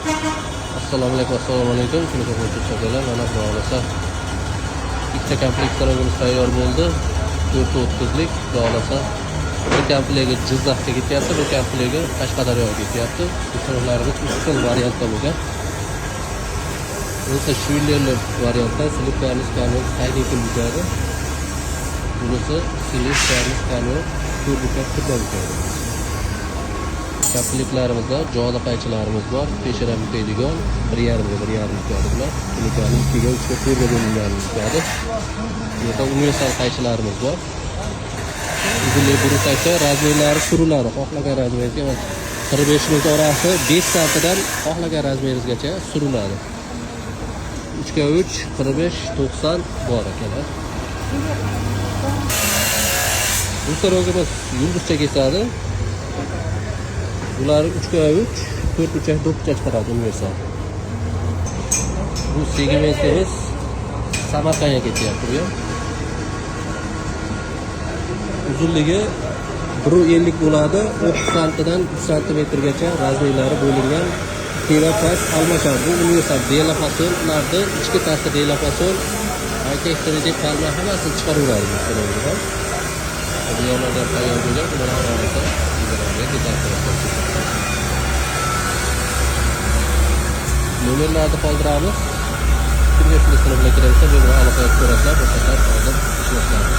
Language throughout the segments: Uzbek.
Assalomu alaykum. Shuni ko'rib turibsizlar. Mana bu olasa ikkita komplekt tarogimiz tayyor bo'ldi. 430lik bu olasa bir komplekti Jizzaxga ketyapti, bir komplekti Qashqadaryoga ketyapti. Usullarimiz 3 xil variantda bo'lgan. Bu shuylerli variantda siliplarimiz kamyon saydiga bo'ladi. Bunisi siliplarimiz kamyon turbuka turadi. Komplekslarimizda jo'da qaychilarimiz bor. Peshara mutaydigan 1.5 bilan unikal 2 ga 3 ga turga bo'lingan bo'ladi. Burada universal qaychilarimiz bor. Uzunlik burutasi razmerlari suruladi. Xohlagan razmerga 45 ming orasi 5 santidan xohlagan razmeringizgacha suriladi. 3 ga 3 45 90 bor ekanlar. Bu sarogimiz yulduzcha kesadi. Bular 3 ga 3 4 ucha 4 ucha chiqaradi universal. Bu segmentimiz Samarqandga ketyapti bu. Uzunligi 1.50 bo'ladi, 30 santidan 3 santimetrgacha razmerlari bo'lingan teva past almashadi. Bu universal diapazonlarni ichki tashqi diapazon, aytaylik palma hammasini chiqaraveradi bu sarogida. Bu yo'llardan tayyor bo'lgan bular orasida nomerlarni qoldiramiz. Kimga shuni bilan kirsa, bu bilan aloqa ko'rasizlar, bu safar hozir ishlashlarni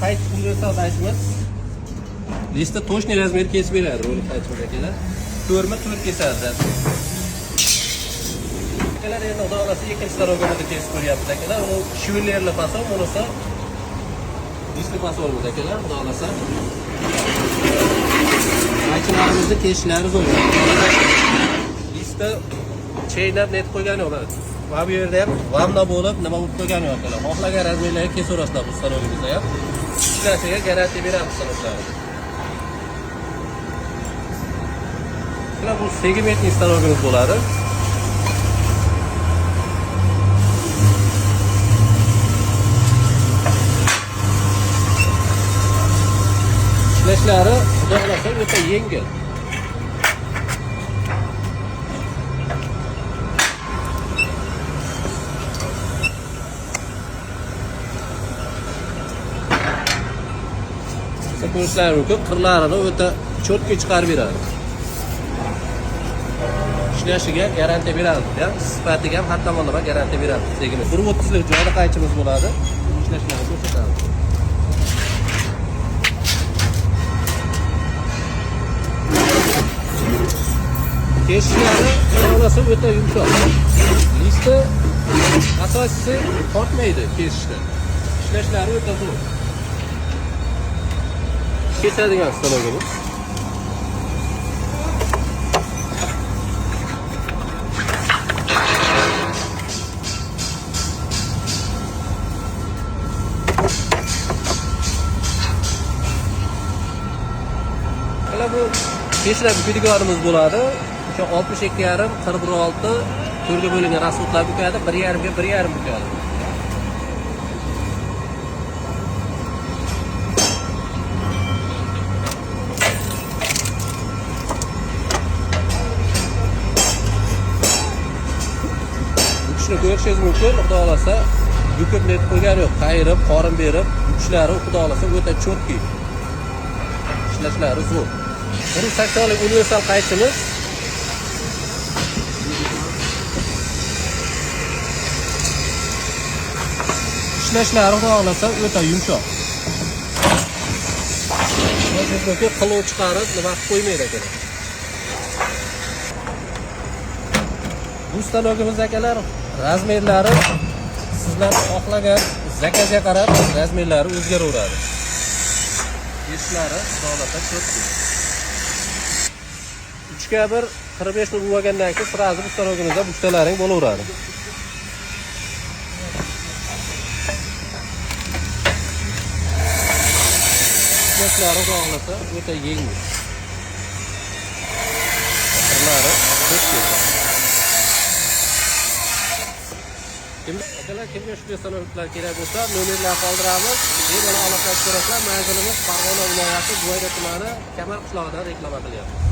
sayt universal saytimiz. Lista точный размер kesib beradi rolik saytimizdagilar. 4x4 kesadi. Akalar endi xudo xolasa ikkinchi tarogimizda kesib ko'ryapmiz akalar. U shuylerli fason, bunisi disli fasonimiz akalar, xudo xolasa. Saytlarimizni kesishlari zo'r. Lista chaynab net qo'ygan yo'q. Va bu yerda ham vamna bo'lib, nima bo'lib qo'ygan yo'q akalar. Xohlagan razmerlarga kesaverasizlar bu tarogimizda ham. Ishlashiga garantiya beramiz sizlarga. Bu segmentli instalogimiz bo'ladi. Ishlashlari xudo xolasa o'ta yengil. Ko'rishlar mumkin, qirlarini o'ta cho'tga chiqarib beradi. Ishlashiga garantiya beramiz. Ham sifatiga ham har tomonlama garantiya beramiz. Segimiz 1.30lik jo'da qaychimiz bo'ladi. Ishlashlarini ko'rsatamiz. Kesishlari xolasi o'ta yumshoq. Lista asosiysi tortmaydi kesishda. Ishlashlari o'ta zo'r. Kesadigan stologimiz. Bu kesishlar bukadiganimiz bo'ladi. O'sha 62,5 41,6 turga bo'lingan rasxodlar bukadi, 1.5 ga 1.5 bukadi. Shuni ko'rishingiz mumkin, xudo xolasa bukib net qo'ygan yo'q, qayirib, qorin berib, uchlari xudo xolasa o'ta cho'tki. Ishlashlari zo'r. 180lik universal qaychimiz. Ishlashlari xudo xolasa o'ta yumshoq. Sizga qilov chiqarib, nima qilib qo'ymaydi akalar. Bu stologimiz akalar razmerlari sizlar xohlagan zakazga qarab razmerlari o'zgaraveradi. Ishlari xudo cho'tki. 3 ga 1 45 ni urgandan keyin sirazi bu stologimizda buchtalaring bo'laveradi. Ishlari xudo xolasa o'ta yengil. Qirlari cho'tki. Akalar, kimga shunday samolyotlar kerak bo'lsa, nomerlar qoldiramiz. Bemalol aloqa qilib ko'rasizlar. Manzilimiz Farg'ona viloyati Buvayda tumani Kamar qishlog'idan reklama qilyapmiz.